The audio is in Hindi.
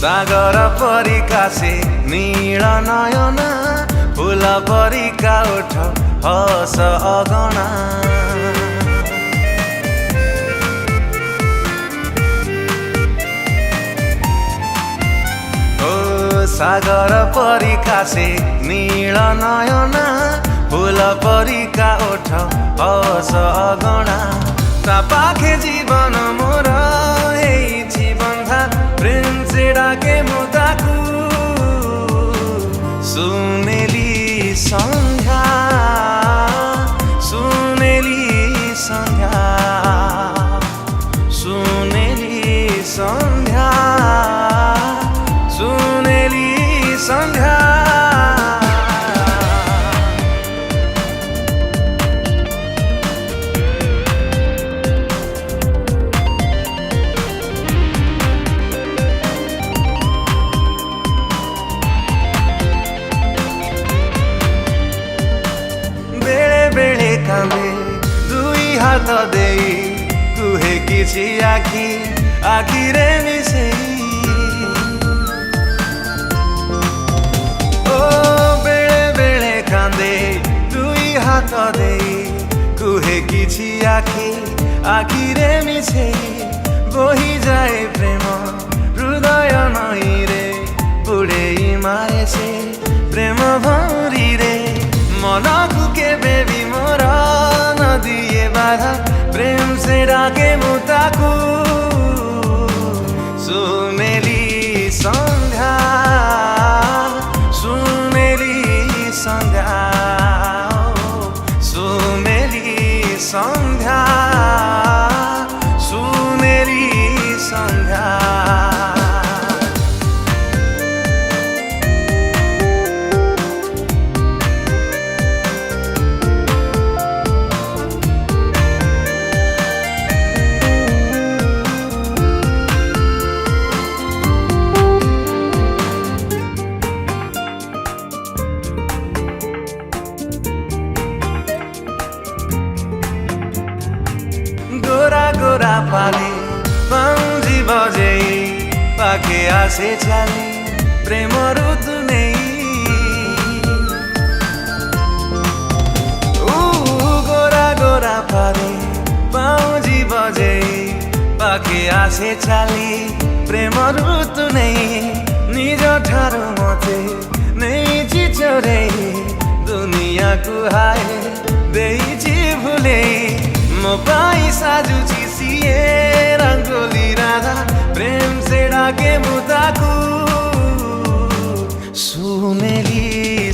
सागर परिका से नील नयन फूल परिका उठ हस अगणा सागर परिका से नील नयन फूल परिका उठ हस अगणा ता पाखे जीवन मोर बंधा प्रेम से डाके मुताकू सुनेली संध्या सुनेली संध्या सुनेली संध्या सुनेली संध्या दुई हाथ दे कुहे किछि आखि आखिरे मिसेई ओ बेले बेले कांदे दुई हाथ दे कुहे किछि आखि आखिरे मिसेई बही जाए प्रेम हृदय नई रे बुड़ेई मारे से प्रेम भरी रे मनकु केबे भी मोर नदिए बाधा प्रेम से डाके मुताकू सुनेली संध्या सुनेली संध्या सुनेली संध्या सुनेली संध्या गोरा पाले पाउजी बजे पाखे आसे चाले प्रेम ऋतु गोरा गोरा पाले पाउजी बजे पाखे आसे चाले प्रेम ऋतु निज ठारू मते नहीं चिचोरे दुनिया को हाय देइछि भुले मो पाई साजुची सिए रंगोली राधा प्रेम से डाके मुताकू सुनेली